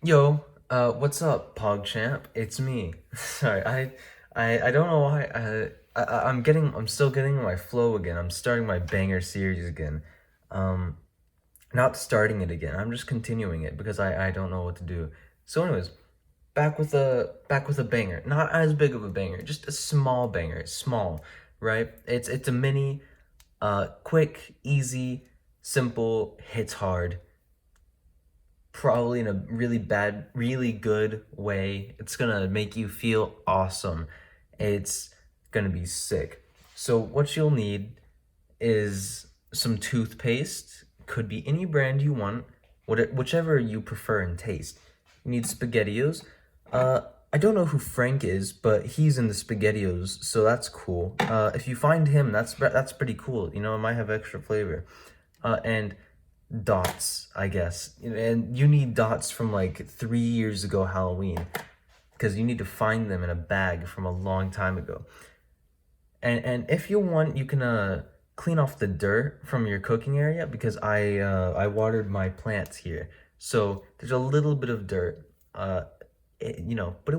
Yo, what's up, PogChamp? It's me. Sorry, I don't know why. I'm still getting my flow again. I'm starting my banger series again. Um, Not starting it again. I'm just continuing it because I don't know what to do. So, anyways, back with a banger. Not as big of a banger, just a small banger. Small, right? It's a mini, quick, easy, simple, hits hard probably in a really good way. It's gonna make you feel awesome. It's gonna be sick. So, what you'll need is some toothpaste. Could be any brand you want, whichever you prefer in taste. You need SpaghettiOs. Uh, I don't know who Frank is, but he's in the SpaghettiOs, so that's cool. If you find him, that's pretty cool. You know, it might have extra flavor. And dots, I guess. And you need dots from like 3 years ago Halloween because you need to find them in a bag from a long time ago. And if you want, you can clean off the dirt from your cooking area because I watered my plants here, so there's a little bit of dirt. But it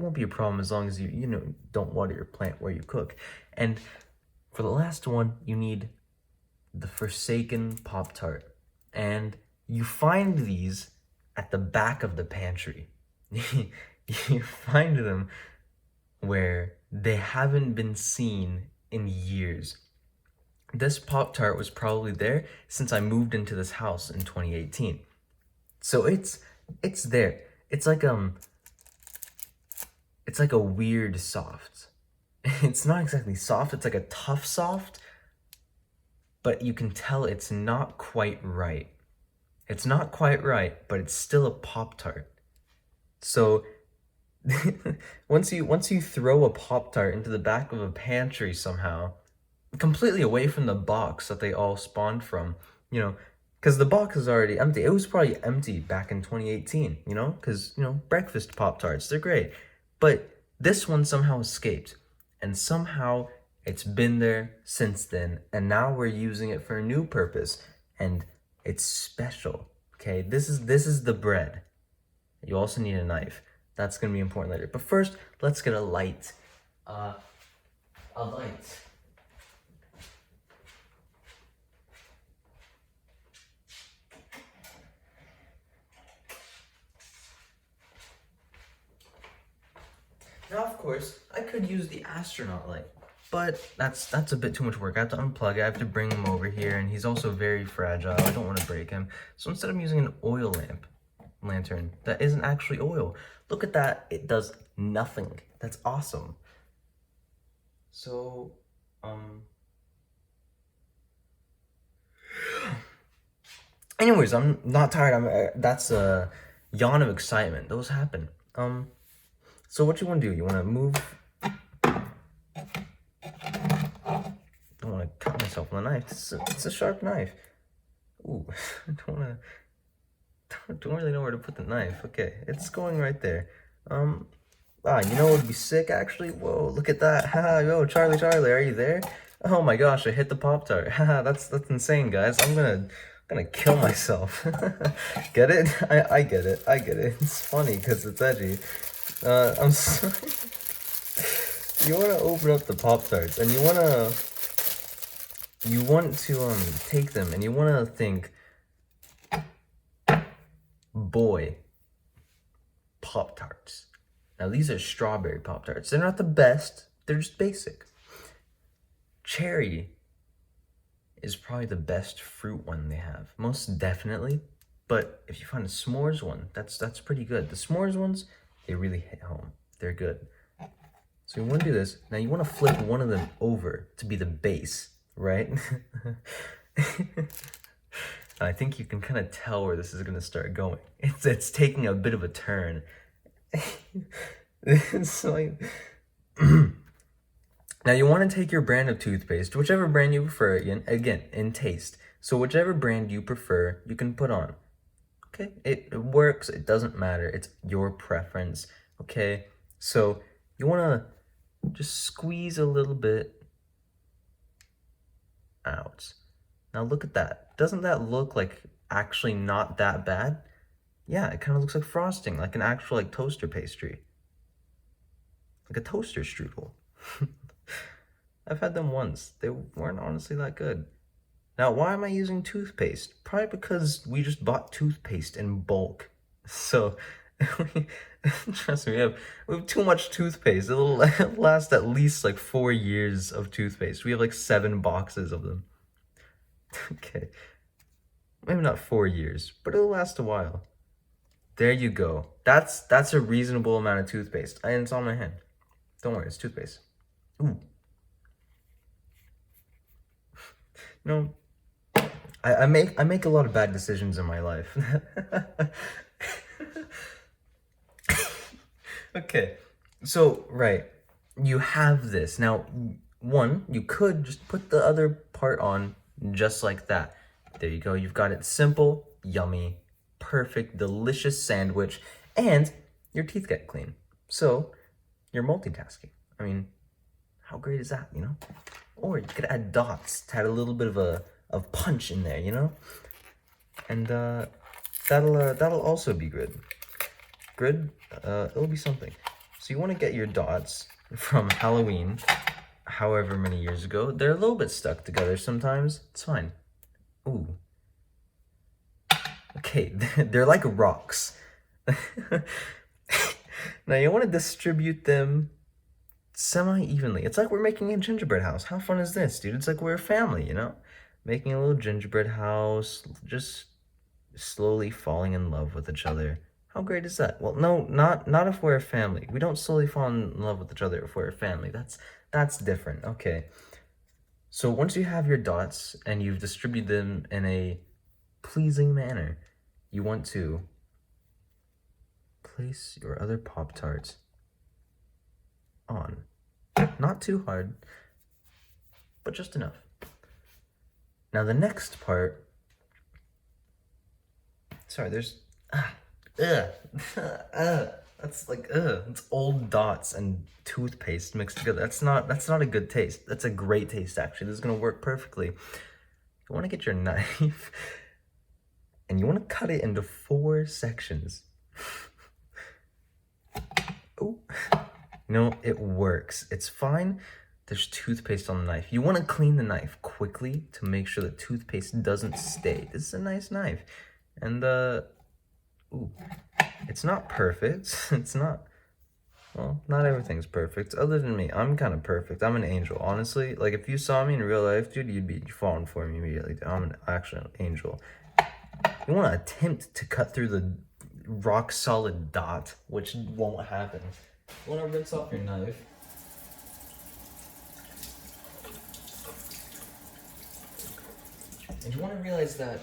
won't be a problem as long as you don't water your plant where you cook. And for the last one, you need the Forsaken Pop Tart. And you find these at the back of the pantry. You find them where they haven't been seen in years. This Pop Tart was probably there since I moved into this house in 2018. So it's there. It's like a weird soft. It's not exactly soft, it's like a tough soft, but you can tell it's not quite right. It's not quite right, but it's still a Pop Tart. So once you throw a Pop Tart into the back of a pantry somehow, completely away from the box that they all spawned from, you know, because the box is already empty. It was probably empty back in 2018, because breakfast Pop Tarts, they're great, but this one somehow escaped, and somehow it's been there since then, and now we're using it for a new purpose, and it's special. Okay, this is the bread. You also need a knife. That's gonna be important later. But first, let's get a light. Uh, a light. Now, of course, I could use the astronaut light, but that's a bit too much work. I have to unplug it. I have to bring him over here, and he's also very fragile. I don't want to break him. So instead, I'm using an oil lantern that isn't actually oil. Look at that. It does nothing. That's awesome. So, um, anyways, I'm not tired. That's a yawn of excitement. Those happen. So what you want to do? You want to move. I don't want to cut myself with a knife. It's a sharp knife. Ooh, I don't really know where to put the knife. Okay, it's going right there. You know what would be sick actually? Whoa, look at that. Haha, yo, Charlie, are you there? Oh my gosh, I hit the Pop Tart. Haha, that's insane, guys. I'm gonna kill myself. Get it? I get it. I get it. It's funny because it's edgy. I'm sorry. You wanna open up the Pop Tarts and you want to take them and you wanna think, boy, Pop Tarts. Now these are strawberry Pop Tarts. They're not the best. They're just basic. Cherry is probably the best fruit one they have, most definitely. But if you find a s'mores one, that's pretty good. The s'mores ones, they really hit home. They're good. So you want to do this. Now you want to flip one of them over to be the base, right? I think you can kind of tell where this is going to start going. It's taking a bit of a turn. It's like now you want to take your brand of toothpaste, whichever brand you prefer, again, in taste. So whichever brand you prefer, you can put on. Okay, it works, it doesn't matter, it's your preference. Okay, so you want to just squeeze a little bit out. Now look at that. Doesn't that look like actually not that bad? Yeah, it kind of looks like frosting, like an actual like toaster pastry. Like a toaster strudel. I've had them once. They weren't honestly that good. Now, why am I using toothpaste? Probably because we just bought toothpaste in bulk. So, trust me, we have too much toothpaste. It'll last at least like 4 years of toothpaste. We have like 7 boxes of them. Okay, maybe not 4 years, but it'll last a while. There you go. That's a reasonable amount of toothpaste. And it's on my hand. Don't worry, it's toothpaste. Ooh. No, I make a lot of bad decisions in my life. Okay, so right, you have this now. One, you could just put the other part on just like that. There you go. You've got it simple, yummy, perfect, delicious sandwich, and your teeth get clean. So you're multitasking. I mean, how great is that? Or you could add dots to add a little bit of punch in there. And that'll also be good. Good, it'll be something. So you want to get your dots from Halloween, however many years ago. They're a little bit stuck together sometimes. It's fine. Ooh. Okay, they're like rocks. Now you want to distribute them semi-evenly. It's like we're making a gingerbread house. How fun is this, dude? It's like we're a family. Making a little gingerbread house, just slowly falling in love with each other. How great is that? Well, no, not if we're a family. We don't slowly fall in love with each other if we're a family. That's different. Okay. So once you have your dots and you've distributed them in a pleasing manner, you want to place your other Pop-Tarts on. Not too hard, but just enough. Now the next part, sorry, there's, that's like, it's old dots and toothpaste mixed together. That's not a good taste. That's a great taste, actually. This is gonna work perfectly. You wanna get your knife, and you wanna cut it into 4 sections. Oh, it works. It's fine. There's toothpaste on the knife. You want to clean the knife quickly to make sure the toothpaste doesn't stay. This is a nice knife. And, ooh, it's not perfect. It's not, well, not everything's perfect. Other than me, I'm kind of perfect. I'm an angel, honestly. Like, if you saw me in real life, dude, you'd be falling for me immediately. I'm actually an angel. You want to attempt to cut through the rock-solid dot, which won't happen. You want to rinse off your knife. And you want to realize that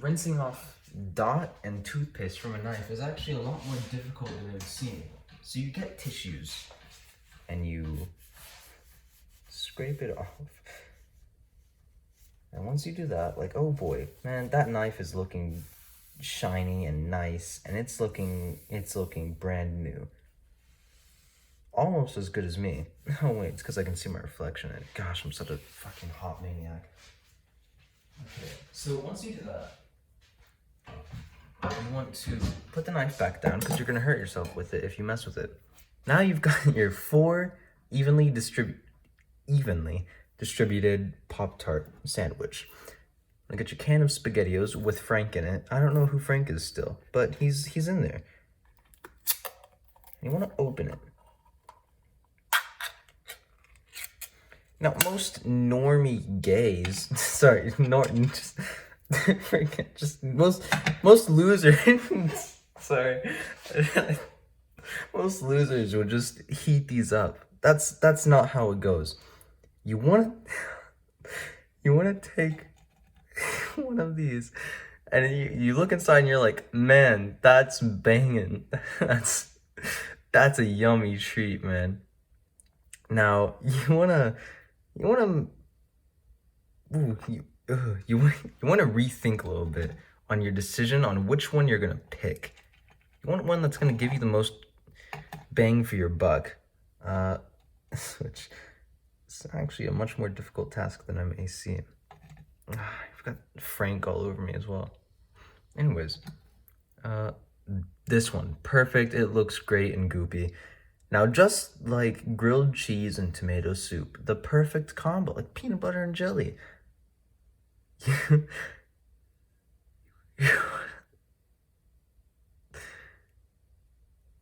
rinsing off dot and toothpaste from a knife is actually a lot more difficult than it would seem. So you get tissues and you scrape it off. And once you do that, like, oh boy, man, that knife is looking shiny and nice, and it's looking brand new. Almost as good as me. Oh wait, it's because I can see my reflection in it. Gosh, I'm such a fucking hot maniac. Okay, so once you do that, you want to put the knife back down because you're gonna hurt yourself with it if you mess with it. Now you've got your 4 evenly distributed Pop-Tart sandwich. Now get your can of SpaghettiOs with Frank in it. I don't know who Frank is still, but he's in there. You want to open it. Now, most normie gays, sorry, most losers, sorry, most losers would just heat these up. That's not how it goes. You wanna take one of these, and you look inside and you're like, man, that's banging. That's a yummy treat, man. Now you wanna rethink a little bit on your decision on which one you're gonna pick. You want one that's gonna give you the most bang for your buck, which is actually a much more difficult task than I may seem. I've got Frank all over me as well. Anyways, This one, perfect. It looks great and goopy. Now, just like grilled cheese and tomato soup, the perfect combo, like peanut butter and jelly.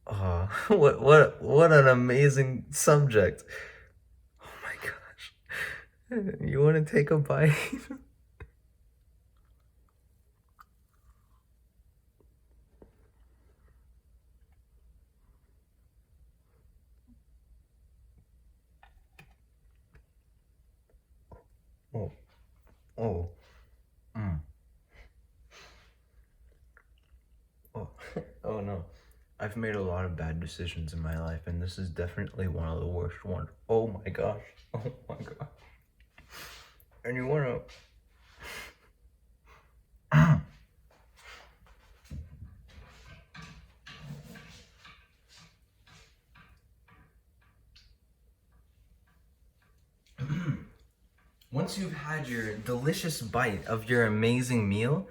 Oh, what an amazing subject. Oh my gosh. You want to take a bite? Oh, oh, mm, oh, oh no. I've made a lot of bad decisions in my life, and this is definitely one of the worst ones. Oh my gosh. Oh my gosh. And you wanna once you've had your delicious bite of your amazing meal,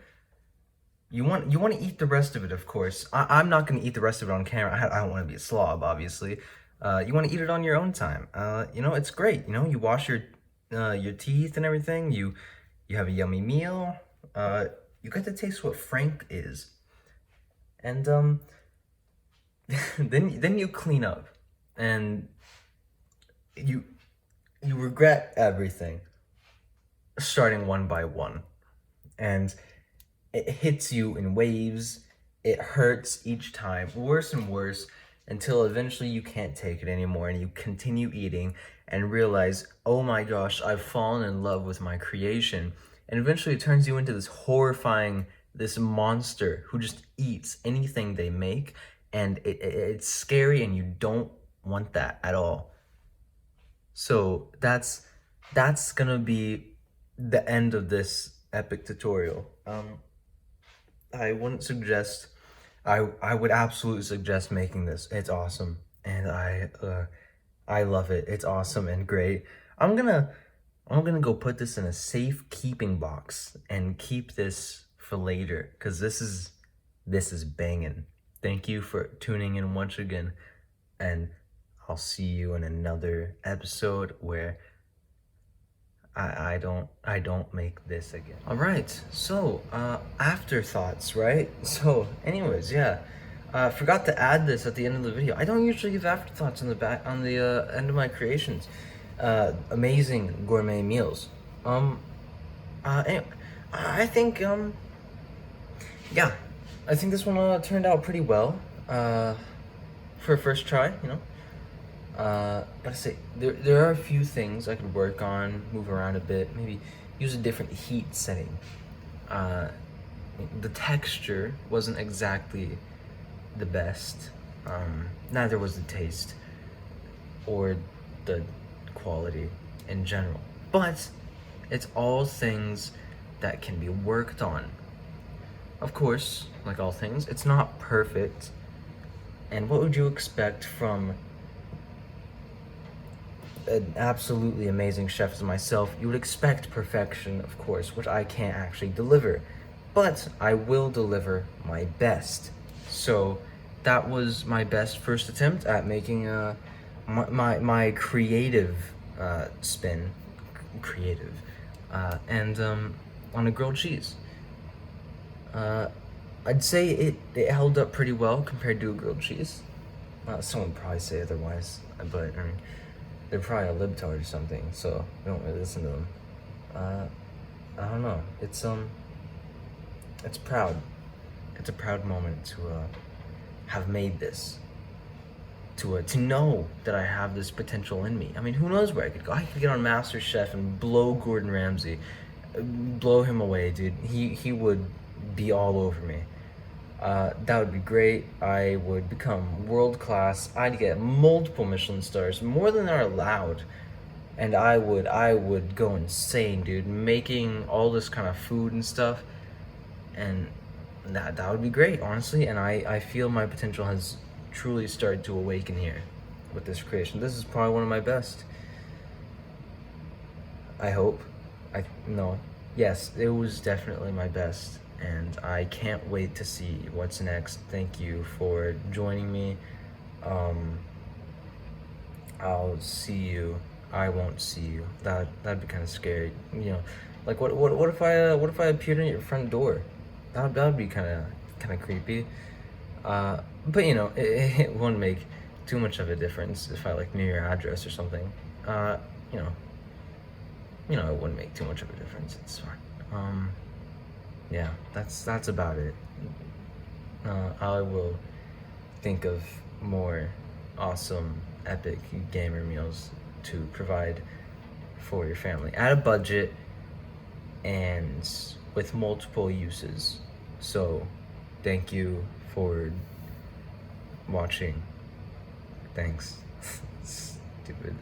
you want to eat the rest of it, of course. I'm not going to eat the rest of it on camera. I don't want to be a slob, obviously. You want to eat it on your own time. It's great. You wash your teeth and everything. You have a yummy meal. You get to taste what Frank is, and then you clean up, and you you regret everything, starting one by one, and it hits you in waves. It hurts each time, worse and worse, until eventually you can't take it anymore and you continue eating and realize, oh my gosh, I've fallen in love with my creation. And eventually it turns you into this horrifying, this monster who just eats anything they make. And it's scary and you don't want that at all. So that's gonna be the end of this epic tutorial. I wouldn't suggest. I would absolutely suggest making this. It's awesome, and I love it. It's awesome and great. I'm gonna I'm gonna go put this in a safe keeping box and keep this for later, cause this is banging. Thank you for tuning in once again, and I'll see you in another episode where I don't make this again. All right, so afterthoughts, right? So, anyways, yeah, forgot to add this at the end of the video. I don't usually give afterthoughts on the end of my creations. Amazing gourmet meals. Anyway, I think yeah, I think this one turned out pretty well. For a first try, gotta say, there are a few things I could work on, move around a bit, maybe use a different heat setting. Uh, the texture wasn't exactly the best. Neither was the taste or the quality in general. But it's all things that can be worked on. Of course, like all things, it's not perfect. And what would you expect from an absolutely amazing chef as myself? You would expect perfection, of course, which I can't actually deliver, but I will deliver my best. So that was my best first attempt at making my creative spin, creative, and on a grilled cheese. I'd say it held up pretty well compared to a grilled cheese. Someone would probably say otherwise, but I mean, they're probably a libtard or something, so we don't really listen to them. I don't know. It's proud. It's a proud moment to have made this. To know that I have this potential in me. I mean, who knows where I could go? I could get on MasterChef and blow Gordon Ramsay, blow him away, dude. He would be all over me. That would be great. I would become world class. I'd get multiple Michelin stars, more than are allowed. And I would go insane, dude, making all this kind of food and stuff. And that would be great, honestly. And I feel my potential has truly started to awaken here with this creation. This is probably one of my best. I hope. No. Yes, it was definitely my best. and I can't wait to see what's next. Thank you for joining me. I'll see you. I won't see you. That'd be kind of scary. Like what if I appeared at your front door? That'd be kind of creepy. But it wouldn't make too much of a difference if I like knew your address or something. Uh, you know, it wouldn't make too much of a difference. It's fine. Yeah, that's about it. I will think of more awesome, epic gamer meals to provide for your family at a budget and with multiple uses. So, thank you for watching. Thanks. Stupid.